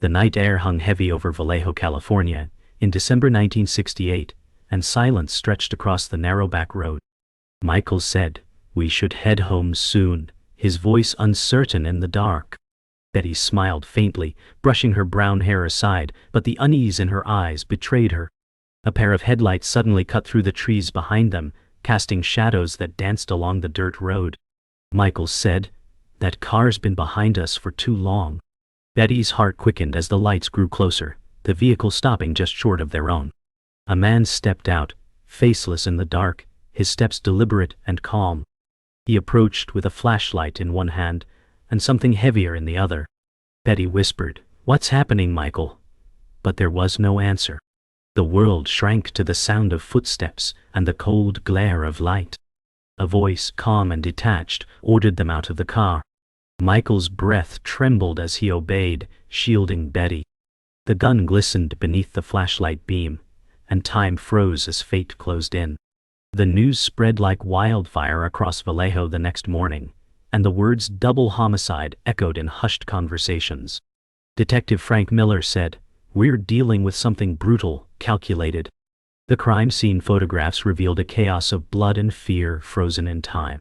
The night air hung heavy over Vallejo, California, in December 1968, and silence stretched across the narrow back road. Michael said, "We should head home soon," his voice uncertain in the dark. Betty smiled faintly, brushing her brown hair aside, but the unease in her eyes betrayed her. A pair of headlights suddenly cut through the trees behind them, casting shadows that danced along the dirt road. Michael said, "That car's been behind us for too long." Betty's heart quickened as the lights grew closer, the vehicle stopping just short of their own. A man stepped out, faceless in the dark, his steps deliberate and calm. He approached with a flashlight in one hand and something heavier in the other. Betty whispered, "What's happening, Michael?" But there was no answer. The world shrank to the sound of footsteps and the cold glare of light. A voice, calm and detached, ordered them out of the car. Michael's breath trembled as he obeyed, shielding Betty. The gun glistened beneath the flashlight beam, and time froze as fate closed in. The news spread like wildfire across Vallejo the next morning, and the words "double homicide" echoed in hushed conversations. Detective Frank Miller said, "We're dealing with something brutal, calculated." The crime scene photographs revealed a chaos of blood and fear frozen in time.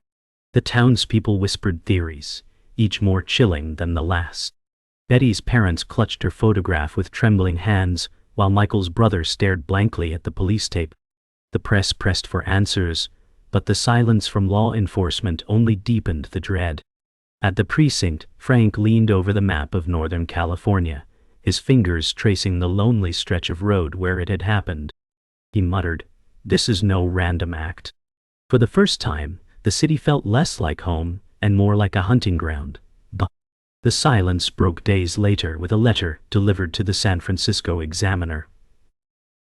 The townspeople whispered theories, each more chilling than the last. Betty's parents clutched her photograph with trembling hands, while Michael's brother stared blankly at the police tape. The press pressed for answers, but the silence from law enforcement only deepened the dread. At the precinct, Frank leaned over the map of Northern California, his fingers tracing the lonely stretch of road where it had happened. He muttered, "This is no random act." For the first time, the city felt less like home and more like a hunting ground. The silence broke days later with a letter delivered to the San Francisco Examiner.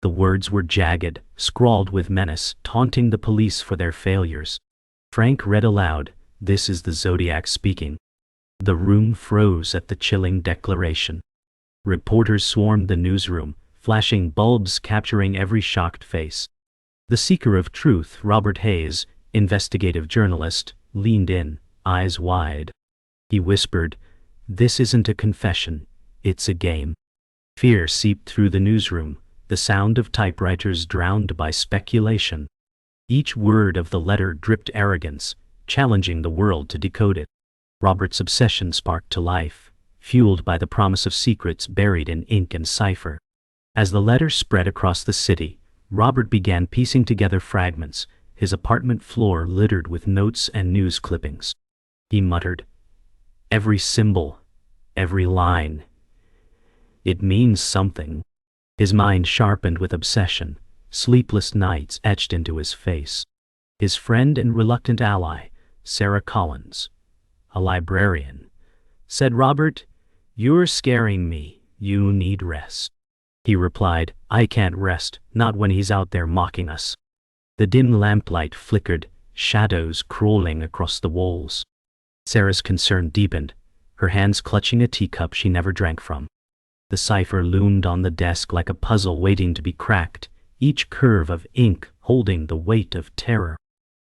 The words were jagged, scrawled with menace, taunting the police for their failures. Frank read aloud, "This is the Zodiac speaking." The room froze at the chilling declaration. Reporters swarmed the newsroom, flashing bulbs capturing every shocked face. The seeker of truth, Robert Hayes, investigative journalist, leaned in, eyes wide. He whispered, "This isn't a confession, it's a game." Fear seeped through the newsroom, the sound of typewriters drowned by speculation. Each word of the letter dripped arrogance, challenging the world to decode it. Robert's obsession sparked to life, fueled by the promise of secrets buried in ink and cipher. As the letter spread across the city, Robert began piecing together fragments, his apartment floor littered with notes and news clippings. He muttered, "Every symbol, every line. It means something." His mind sharpened with obsession, sleepless nights etched into his face. His friend and reluctant ally, Sarah Collins, a librarian, said, "Robert, you're scaring me. You need rest." He replied, "I can't rest, not when he's out there mocking us." The dim lamplight flickered, shadows crawling across the walls. Sarah's concern deepened, her hands clutching a teacup she never drank from. The cipher loomed on the desk like a puzzle waiting to be cracked, each curve of ink holding the weight of terror.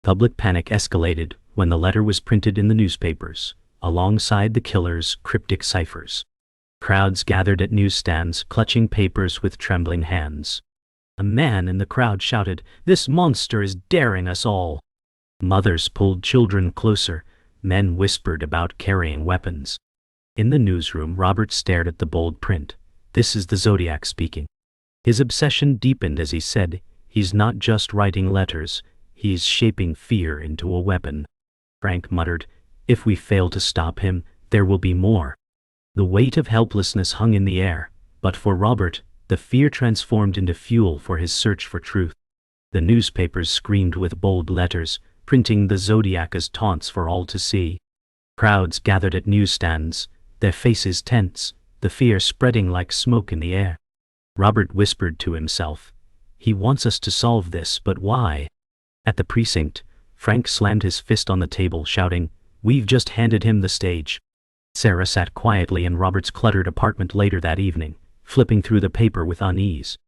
Public panic escalated when the letter was printed in the newspapers, alongside the killer's cryptic ciphers. Crowds gathered at newsstands, clutching papers with trembling hands. A man in the crowd shouted, "This monster is daring us all." Mothers pulled children closer, men whispered about carrying weapons. In the newsroom, Robert stared at the bold print. "This is the Zodiac speaking." His obsession deepened as he said, "He's not just writing letters, he's shaping fear into a weapon." Frank muttered, "If we fail to stop him, there will be more." The weight of helplessness hung in the air, but for Robert, the fear transformed into fuel for his search for truth. The newspapers screamed with bold letters, printing the Zodiac as taunts for all to see. Crowds gathered at newsstands, their faces tense, the fear spreading like smoke in the air. Robert whispered to himself, "He wants us to solve this, but why?" At the precinct, Frank slammed his fist on the table, shouting, "We've just handed him the stage." Sarah sat quietly in Robert's cluttered apartment later that evening, flipping through the paper with unease.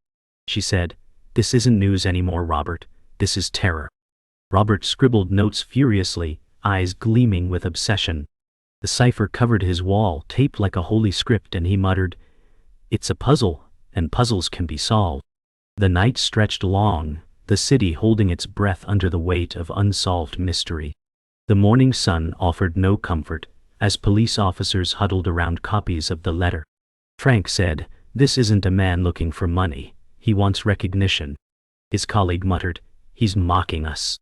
She said, "This isn't news anymore, Robert. This is terror." Robert scribbled notes furiously, eyes gleaming with obsession. The cipher covered his wall, taped like a holy script, and he muttered, It's a puzzle, and puzzles can be solved. The night stretched long, the city holding its breath under the weight of unsolved mystery. The morning sun offered no comfort, as police officers huddled around copies of the letter. Frank said, "This isn't a man looking for money. He wants recognition." His colleague muttered, "He's mocking us."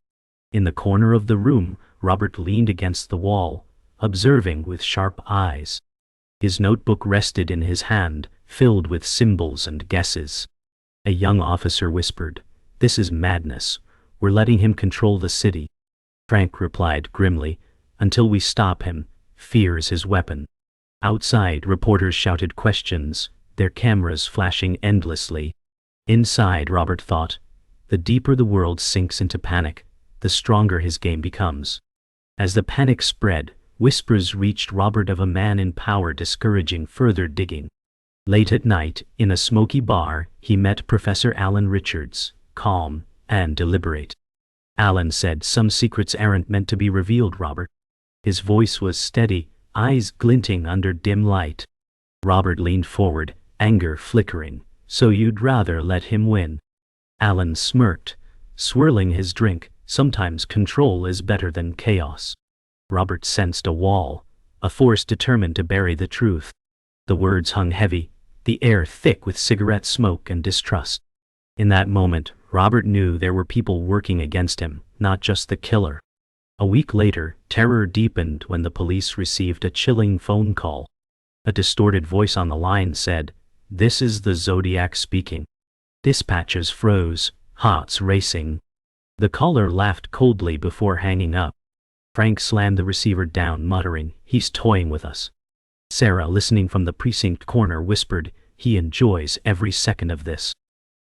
In the corner of the room, Robert leaned against the wall, observing with sharp eyes. His notebook rested in his hand, filled with symbols and guesses. A young officer whispered, "This is madness. We're letting him control the city." Frank replied grimly, "Until we stop him, fear is his weapon." Outside, reporters shouted questions, their cameras flashing endlessly. Inside, Robert thought, the deeper the world sinks into panic, the stronger his game becomes. As the panic spread, whispers reached Robert of a man in power discouraging further digging. Late at night, in a smoky bar, he met Professor Alan Richards, calm and deliberate. Alan said, "Some secrets aren't meant to be revealed, Robert." His voice was steady, eyes glinting under dim light. Robert leaned forward, anger flickering. "So you'd rather let him win?" Alan smirked, swirling his drink. "Sometimes control is better than chaos." Robert sensed a wall, a force determined to bury the truth. The words hung heavy, the air thick with cigarette smoke and distrust. In that moment, Robert knew there were people working against him, not just the killer. A week later, terror deepened when the police received a chilling phone call. A distorted voice on the line said, "This is the Zodiac speaking." Dispatches froze, hearts racing. The caller laughed coldly before hanging up. Frank slammed the receiver down, muttering, "He's toying with us." Sarah, listening from the precinct corner, whispered, "He enjoys every second of this."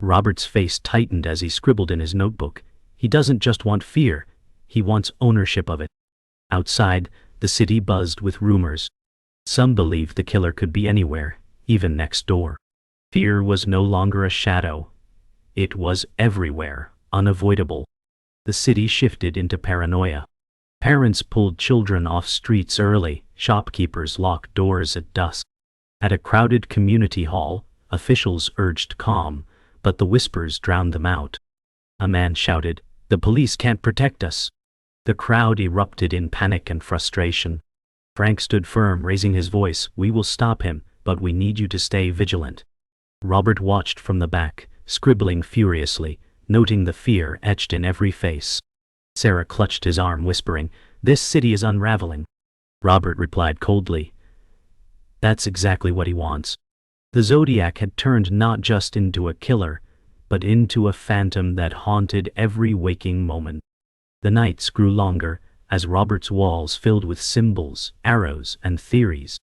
Robert's face tightened as he scribbled in his notebook. He doesn't just want fear, he wants ownership of it. Outside, the city buzzed with rumors. Some believed the killer could be anywhere, even next door. Fear was no longer a shadow. It was everywhere, unavoidable. The city shifted into paranoia. Parents pulled children off streets early, shopkeepers locked doors at dusk. At a crowded community hall, officials urged calm, but the whispers drowned them out. A man shouted, "The police can't protect us." The crowd erupted in panic and frustration. Frank stood firm, raising his voice, "We will stop him, but we need you to stay vigilant." Robert watched from the back, scribbling furiously, noting the fear etched in every face. Sarah clutched his arm, whispering, "This city is unraveling." Robert replied coldly, "That's exactly what he wants." The Zodiac had turned not just into a killer, but into a phantom that haunted every waking moment. The nights grew longer, as Robert's walls filled with symbols, arrows, and theories.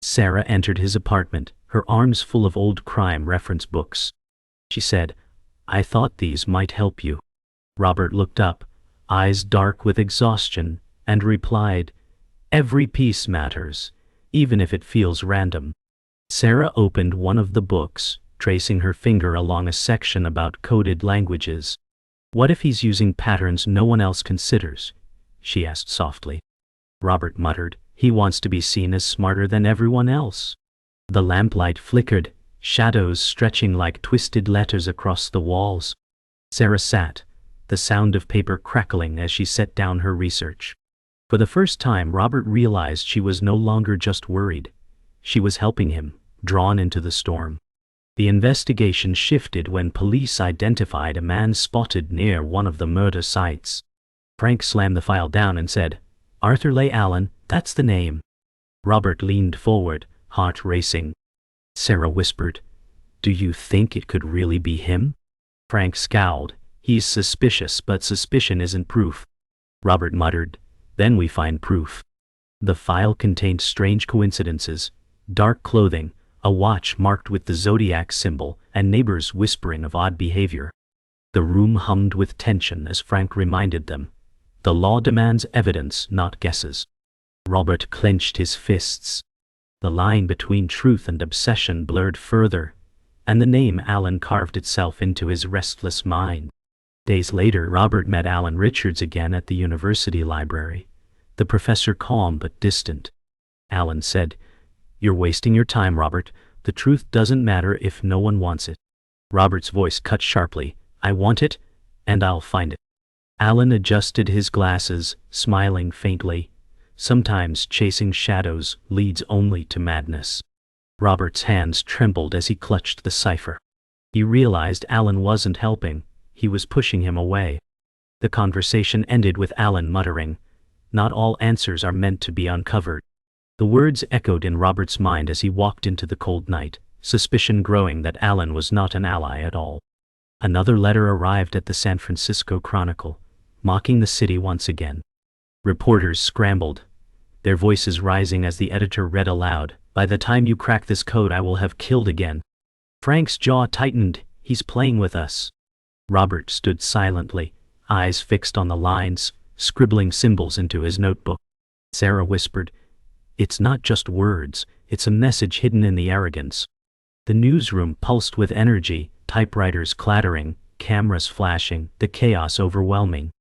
Sarah entered his apartment, her arms full of old crime reference books. She said, "I thought these might help you." Robert looked up, eyes dark with exhaustion, and replied, "Every piece matters, even if it feels random." Sarah opened one of the books, tracing her finger along a section about coded languages. "What if he's using patterns no one else considers?" she asked softly. Robert muttered, "He wants to be seen as smarter than everyone else." The lamplight flickered, shadows stretching like twisted letters across the walls. Sarah sat, the sound of paper crackling as she set down her research. For the first time, Robert realized she was no longer just worried. She was helping him, drawn into the storm. The investigation shifted when police identified a man spotted near one of the murder sites. Frank slammed the file down and said, "Arthur Leigh Allen, that's the name." Robert leaned forward, heart racing. Sarah whispered, "Do you think it could really be him?" Frank scowled. "He's suspicious, but suspicion isn't proof." Robert muttered, "Then we find proof." The file contained strange coincidences, dark clothing, a watch marked with the Zodiac symbol, and neighbors whispering of odd behavior. The room hummed with tension as Frank reminded them, "The law demands evidence, not guesses." Robert clenched his fists. The line between truth and obsession blurred further, and the name Allen carved itself into his restless mind. Days later, Robert met Alan Richards again at the university library, the professor calm but distant. Alan said, "You're wasting your time, Robert. The truth doesn't matter if no one wants it. Robert's voice cut sharply. I want it, and I'll find it. Alan adjusted his glasses, smiling faintly. Sometimes chasing shadows leads only to madness. Robert's hands trembled as he clutched the cipher. He realized Alan wasn't helping, he was pushing him away. The conversation ended with Alan muttering, "Not all answers are meant to be uncovered." The words echoed in Robert's mind as he walked into the cold night, suspicion growing that Alan was not an ally at all. Another letter arrived at the San Francisco Chronicle, mocking the city once again. Reporters scrambled, their voices rising as the editor read aloud, "By the time you crack this code, I will have killed again." Frank's jaw tightened. He's playing with us. Robert stood silently, eyes fixed on the lines, scribbling symbols into his notebook. Sarah whispered, "It's not just words, it's a message hidden in the arrogance." The newsroom pulsed with energy, typewriters clattering, cameras flashing, the chaos overwhelming.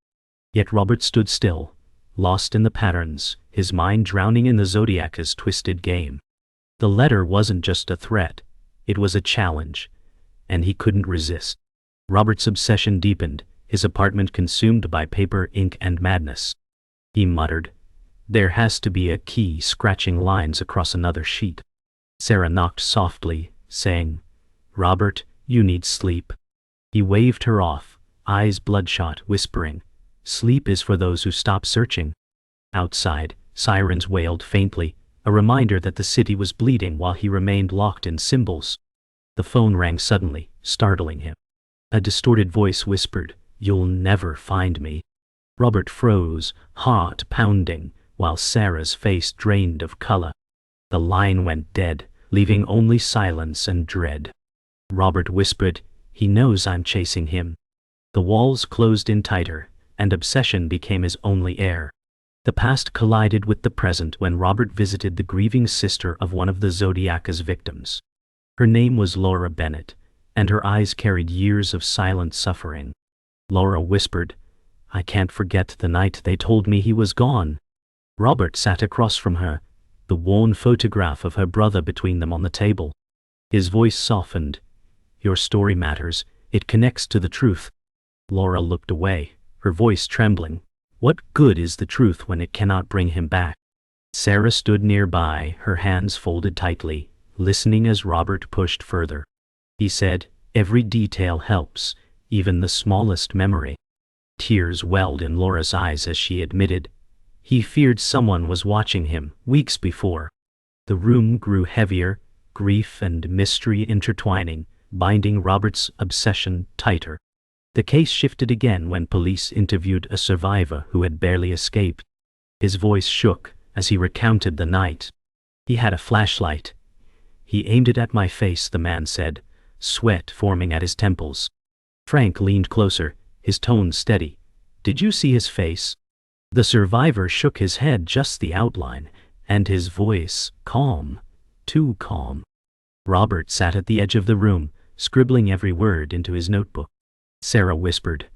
Yet Robert stood still, lost in the patterns, his mind drowning in the Zodiac's twisted game. The letter wasn't just a threat, it was a challenge, and he couldn't resist. Robert's obsession deepened, his apartment consumed by paper, ink, and madness. He muttered, "There has to be a key," scratching lines across another sheet. Sarah knocked softly, saying, "Robert, you need sleep." He waved her off, eyes bloodshot, whispering, "Sleep is for those who stop searching." Outside, sirens wailed faintly, a reminder that the city was bleeding while he remained locked in symbols. The phone rang suddenly, startling him. A distorted voice whispered, "You'll never find me." Robert froze, heart pounding, while Sarah's face drained of color. The line went dead, leaving only silence and dread. Robert whispered, "He knows I'm chasing him." The walls closed in tighter, and obsession became his only air. The past collided with the present when Robert visited the grieving sister of one of the Zodiac's victims. Her name was Laura Bennett, and her eyes carried years of silent suffering. Laura whispered, "I can't forget the night they told me he was gone." Robert sat across from her, the worn photograph of her brother between them on the table. His voice softened, "Your story matters, it connects to the truth." Laura looked away, her voice trembling. "What good is the truth when it cannot bring him back?" Sarah stood nearby, her hands folded tightly, listening as Robert pushed further. He said, "Every detail helps, even the smallest memory." Tears welled in Laura's eyes as she admitted, he feared someone was watching him weeks before. The room grew heavier, grief and mystery intertwining, binding Robert's obsession tighter. The case shifted again when police interviewed a survivor who had barely escaped. His voice shook as he recounted the night. "He had a flashlight. He aimed it at my face," the man said, sweat forming at his temples. Frank leaned closer, his tone steady. "Did you see his face?" The survivor shook his head, just the outline, and his voice calm, too calm. Robert sat at the edge of the room, scribbling every word into his notebook. Sarah whispered,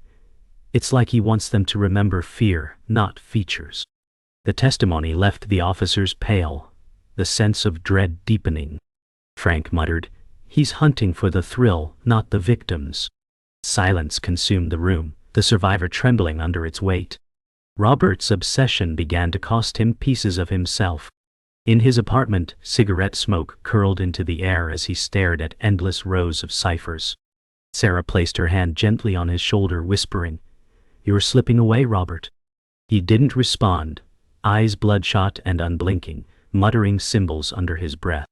"It's like he wants them to remember fear, not features." The testimony left the officers pale, the sense of dread deepening. Frank muttered, "He's hunting for the thrill, not the victims." Silence consumed the room, the survivor trembling under its weight. Robert's obsession began to cost him pieces of himself. In his apartment, cigarette smoke curled into the air as he stared at endless rows of ciphers. Sarah placed her hand gently on his shoulder, whispering, "You're slipping away, Robert." He didn't respond, eyes bloodshot and unblinking, muttering symbols under his breath.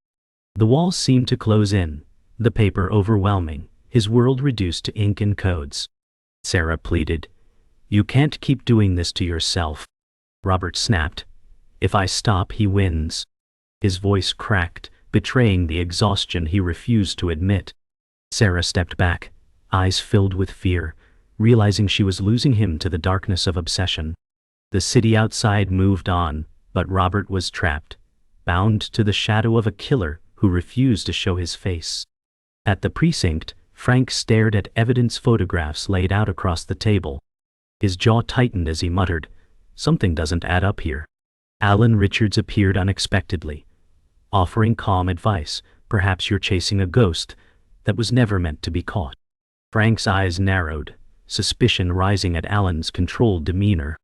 The walls seemed to close in, the paper overwhelming, his world reduced to ink and codes. Sarah pleaded, "You can't keep doing this to yourself." Robert snapped, "If I stop, he wins." His voice cracked, betraying the exhaustion he refused to admit. Sarah stepped back, eyes filled with fear, realizing she was losing him to the darkness of obsession. The city outside moved on, but Robert was trapped, bound to the shadow of a killer who refused to show his face. At the precinct, Frank stared at evidence photographs laid out across the table. His jaw tightened as he muttered, "Something doesn't add up here." Alan Richards appeared unexpectedly, offering calm advice, Perhaps you're chasing a ghost that was never meant to be caught. Frank's eyes narrowed, suspicion rising at Alan's controlled demeanor.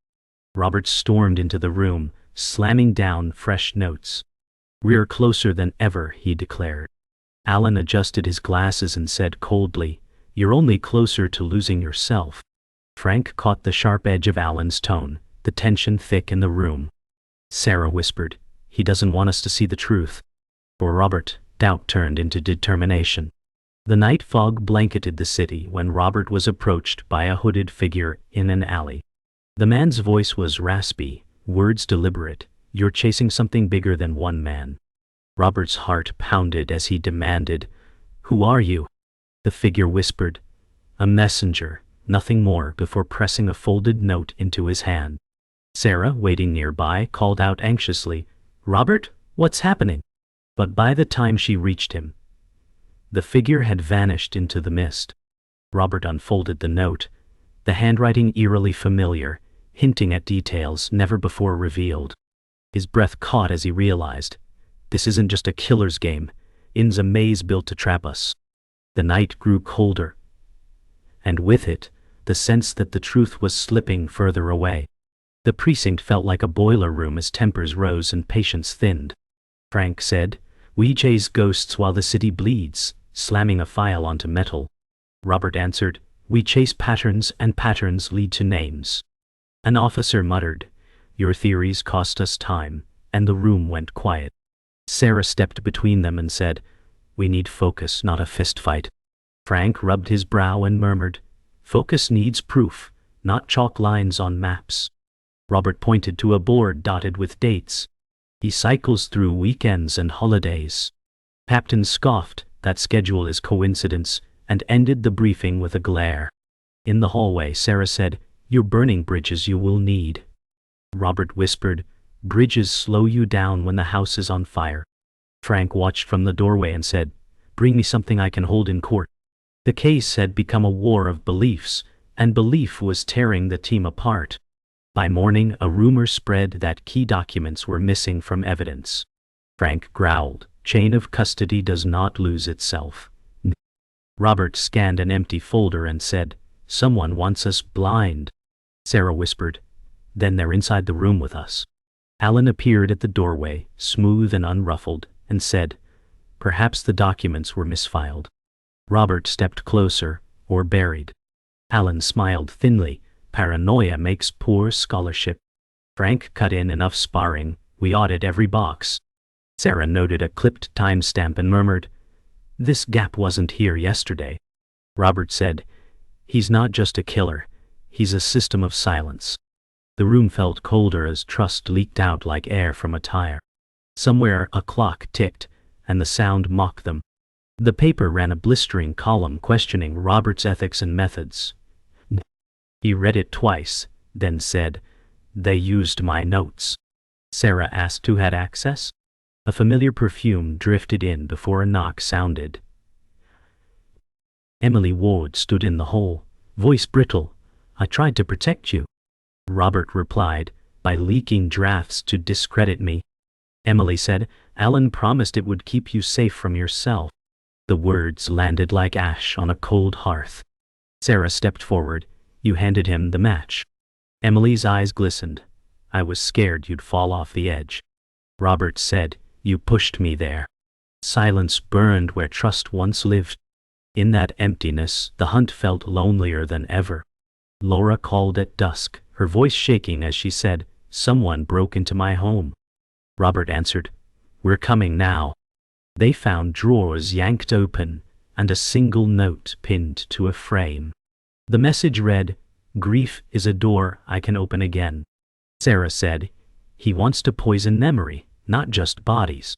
Robert stormed into the room, slamming down fresh notes. "We're closer than ever," he declared. Alan adjusted his glasses and said coldly, "You're only closer to losing yourself." Frank caught the sharp edge of Alan's tone, the tension thick in the room. Sarah whispered, "He doesn't want us to see the truth." For Robert, doubt turned into determination. The night fog blanketed the city when Robert was approached by a hooded figure in an alley. The man's voice was raspy, words deliberate. "You're chasing something bigger than one man." Robert's heart pounded as he demanded, "Who are you?" The figure whispered, "A messenger," nothing more, before pressing a folded note into his hand. Sarah, waiting nearby, called out anxiously, "Robert, what's happening?" But by the time she reached him, the figure had vanished into the mist. Robert unfolded the note, the handwriting eerily familiar, hinting at details never before revealed. His breath caught as he realized, this isn't just a killer's game, it's a maze built to trap us. The night grew colder, and with it, the sense that the truth was slipping further away. The precinct felt like a boiler room as tempers rose and patience thinned. Frank said, "We chase ghosts while the city bleeds," slamming a file onto metal. Robert answered, "We chase patterns, and patterns lead to names." An officer muttered, "Your theories cost us time," and the room went quiet. Sarah stepped between them and said, "We need focus, not a fistfight." Frank rubbed his brow and murmured, "Focus needs proof, not chalk lines on maps." Robert pointed to a board dotted with dates. "He cycles through weekends and holidays." Captain scoffed, "That schedule is coincidence," and ended the briefing with a glare. In the hallway, Sarah said, "You're burning bridges you will need." Robert whispered, "Bridges slow you down when the house is on fire." Frank watched from the doorway and said, "Bring me something I can hold in court." The case had become a war of beliefs, and belief was tearing the team apart. By morning, a rumor spread that key documents were missing from evidence. Frank growled, "Chain of custody does not lose itself." Robert scanned an empty folder and said, "Someone wants us blind." Sarah whispered, "Then they're inside the room with us." Alan appeared at the doorway, smooth and unruffled, and said, "Perhaps the documents were misfiled." Robert stepped closer, "Or buried." Alan smiled thinly, "Paranoia makes poor scholarship." Frank cut in enough sparring, "We audit every box." Sarah noted a clipped timestamp and murmured, "This gap wasn't here yesterday." Robert said, "He's not just a killer, he's a system of silence." The room felt colder as trust leaked out like air from a tire. Somewhere a clock ticked, and the sound mocked them. The paper ran a blistering column questioning Robert's ethics and methods. He read it twice, then said, "They used my notes." Sarah asked who had access. A familiar perfume drifted in before a knock sounded. Emily Ward stood in the hall, voice brittle, "I tried to protect you." Robert replied, "By leaking drafts to discredit me." Emily said, "Alan promised it would keep you safe from yourself." The words landed like ash on a cold hearth. Sarah stepped forward. "You handed him the match." Emily's eyes glistened. "I was scared you'd fall off the edge." Robert said, "You pushed me there." Silence burned where trust once lived. In that emptiness, the hunt felt lonelier than ever. Laura called at dusk, her voice shaking as she said, "Someone broke into my home." Robert answered, "We're coming now." They found drawers yanked open, and a single note pinned to a frame. The message read, "Grief is a door I can open again." Sarah said, "He wants to poison memory, not just bodies."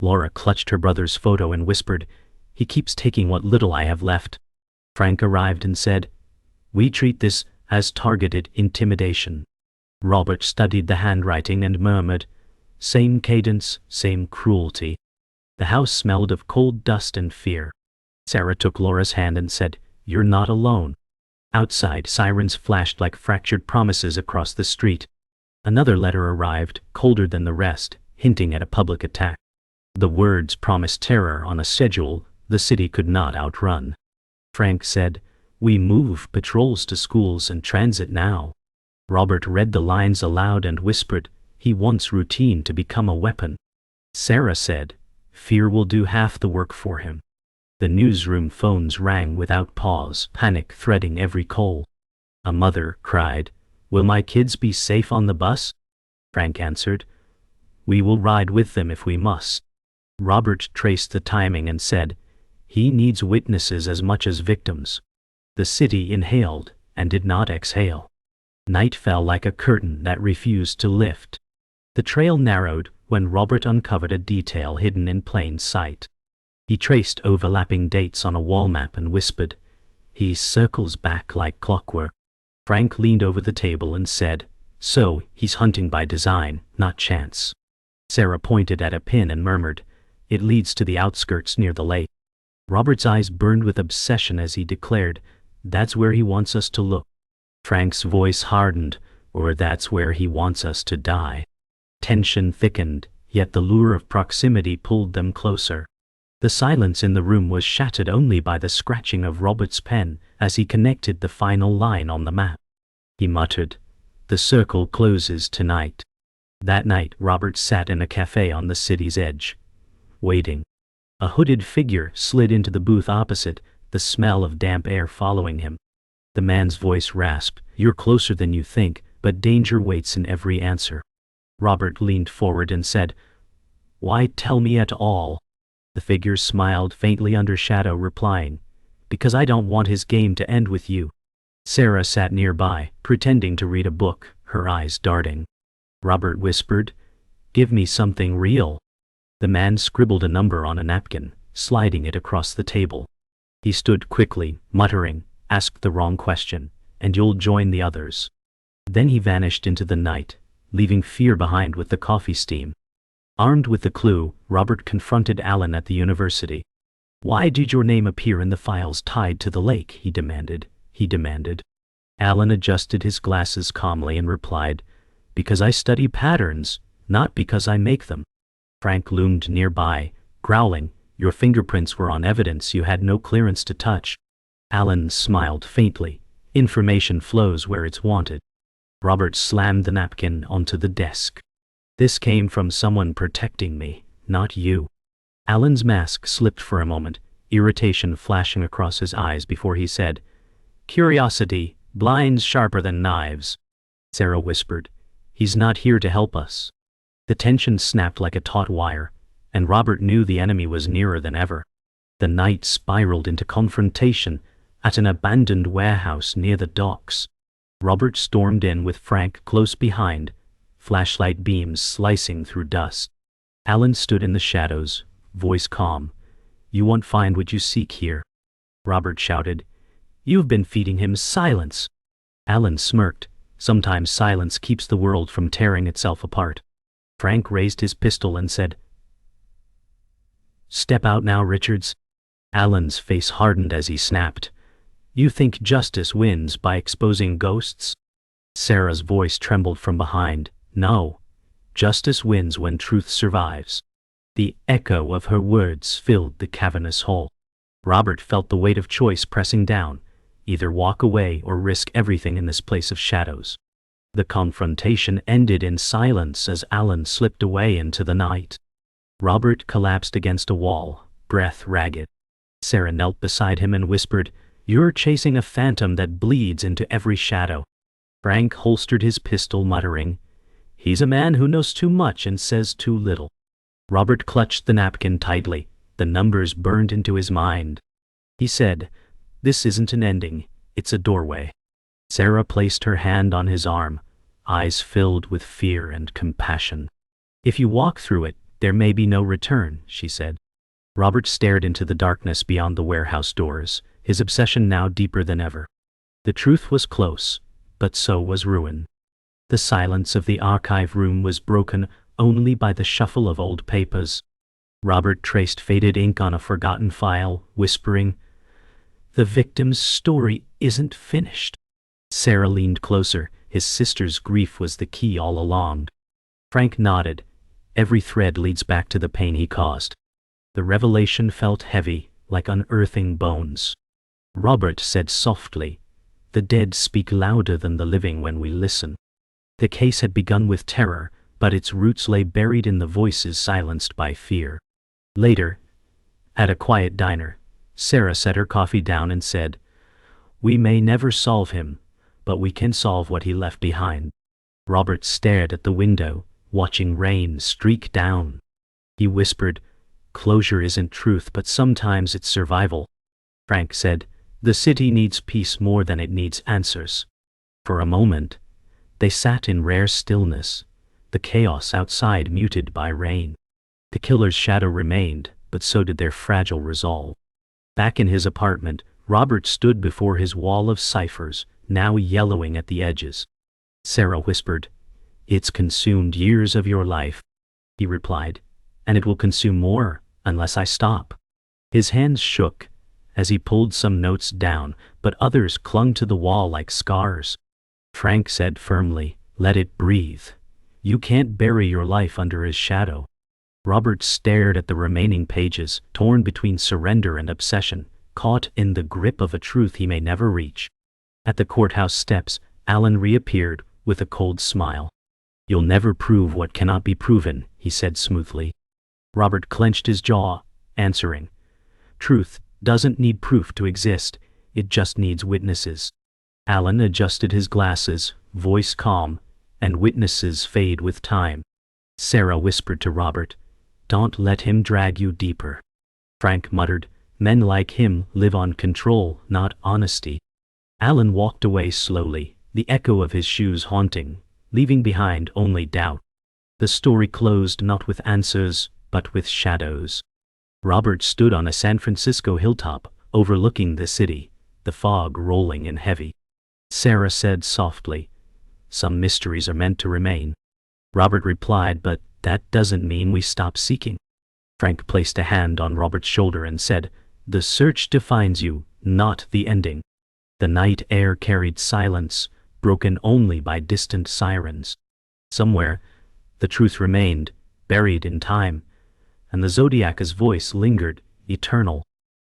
Laura clutched her brother's photo and whispered, "He keeps taking what little I have left." Frank arrived and said, "We treat this as targeted intimidation." Robert studied the handwriting and murmured, "Same cadence, same cruelty." The house smelled of cold dust and fear. Sarah took Laura's hand and said, "You're not alone." Outside, sirens flashed like fractured promises across the street. Another letter arrived, colder than the rest, hinting at a public attack. The words promised terror on a schedule the city could not outrun. Frank said, "We move patrols to schools and transit now." Robert read the lines aloud and whispered, "He wants routine to become a weapon." Sarah said, "Fear will do half the work for him." The newsroom phones rang without pause, panic threading every call. A mother cried, "Will my kids be safe on the bus?" Frank answered, "We will ride with them if we must." Robert traced the timing and said, "He needs witnesses as much as victims." The city inhaled and did not exhale. Night fell like a curtain that refused to lift. The trail narrowed when Robert uncovered a detail hidden in plain sight. He traced overlapping dates on a wall map and whispered, "He circles back like clockwork." Frank leaned over the table and said, "So, he's hunting by design, not chance." Sarah pointed at a pin and murmured, "It leads to the outskirts near the lake." Robert's eyes burned with obsession as he declared, "That's where he wants us to look." Frank's voice hardened, "Or that's where he wants us to die." Tension thickened, yet the lure of proximity pulled them closer. The silence in the room was shattered only by the scratching of Robert's pen as he connected the final line on the map. He muttered, "The circle closes tonight." That night, Robert sat in a cafe on the city's edge, waiting. A hooded figure slid into the booth opposite, the smell of damp air following him. The man's voice rasped, "You're closer than you think, but danger waits in every answer." Robert leaned forward and said, "Why tell me at all?" The figure smiled faintly under shadow, replying, "Because I don't want his game to end with you." Sarah sat nearby, pretending to read a book, her eyes darting. Robert whispered, "Give me something real." The man scribbled a number on a napkin, sliding it across the table. He stood quickly, muttering, "Ask the wrong question, and you'll join the others." Then he vanished into the night, leaving fear behind with the coffee steam. Armed with the clue, Robert confronted Alan at the university. "Why did your name appear in the files tied to the lake?" he demanded. Alan adjusted his glasses calmly and replied, "Because I study patterns, not because I make them." Frank loomed nearby, growling, "Your fingerprints were on evidence you had no clearance to touch." Alan smiled faintly. "Information flows where it's wanted." Robert slammed the napkin onto the desk. "This came from someone protecting me, not you." Alan's mask slipped for a moment, irritation flashing across his eyes before he said, "Curiosity, blinds sharper than knives." Sarah whispered, "He's not here to help us." The tension snapped like a taut wire, and Robert knew the enemy was nearer than ever. The night spiraled into confrontation at an abandoned warehouse near the docks. Robert stormed in with Frank close behind, flashlight beams slicing through dust. Alan stood in the shadows, voice calm. "You won't find what you seek here." Robert shouted, "You've been feeding him silence." Alan smirked. "Sometimes silence keeps the world from tearing itself apart." Frank raised his pistol and said, "Step out now, Richards." Alan's face hardened as he snapped, "You think justice wins by exposing ghosts?" Sarah's voice trembled from behind. "No. Justice wins when truth survives." The echo of her words filled the cavernous hall. Robert felt the weight of choice pressing down, either walk away or risk everything in this place of shadows. The confrontation ended in silence as Alan slipped away into the night. Robert collapsed against a wall, breath ragged. Sarah knelt beside him and whispered, "You're chasing a phantom that bleeds into every shadow." Frank holstered his pistol, muttering, "He's a man who knows too much and says too little." Robert clutched the napkin tightly, the numbers burned into his mind. He said, "This isn't an ending, it's a doorway." Sarah placed her hand on his arm, eyes filled with fear and compassion. "If you walk through it, there may be no return," she said. Robert stared into the darkness beyond the warehouse doors, his obsession now deeper than ever. The truth was close, but so was ruin. The silence of the archive room was broken only by the shuffle of old papers. Robert traced faded ink on a forgotten file, whispering, "The victim's story isn't finished." Sarah leaned closer. His sister's grief was the key all along. Frank nodded. Every thread leads back to the pain he caused. The revelation felt heavy, like unearthing bones. Robert said softly, "The dead speak louder than the living when we listen." The case had begun with terror, but its roots lay buried in the voices silenced by fear. Later, at a quiet diner, Sarah set her coffee down and said, "We may never solve him, but we can solve what he left behind." Robert stared at the window, watching rain streak down. He whispered, "Closure isn't truth, but sometimes it's survival." Frank said, "The city needs peace more than it needs answers." For a moment, they sat in rare stillness, the chaos outside muted by rain. The killer's shadow remained, but so did their fragile resolve. Back in his apartment, Robert stood before his wall of ciphers, now yellowing at the edges. Sarah whispered, "It's consumed years of your life." He replied, "And it will consume more, unless I stop." His hands shook as he pulled some notes down, but others clung to the wall like scars. Frank said firmly, "Let it breathe. You can't bury your life under his shadow." Robert stared at the remaining pages, torn between surrender and obsession, caught in the grip of a truth he may never reach. At the courthouse steps, Alan reappeared with a cold smile. "You'll never prove what cannot be proven," he said smoothly. Robert clenched his jaw, answering, "Truth doesn't need proof to exist, it just needs witnesses." Alan adjusted his glasses, voice calm, and witnesses fade with time. Sarah whispered to Robert, "Don't let him drag you deeper." Frank muttered, "Men like him live on control, not honesty." Alan walked away slowly, the echo of his shoes haunting, leaving behind only doubt. The story closed not with answers, but with shadows. Robert stood on a San Francisco hilltop, overlooking the city, the fog rolling in heavy. Sarah said softly, "Some mysteries are meant to remain." Robert replied, "But that doesn't mean we stop seeking." Frank placed a hand on Robert's shoulder and said, "The search defines you, not the ending." The night air carried silence, broken only by distant sirens. Somewhere, the truth remained, buried in time, and the Zodiac's voice lingered, eternal.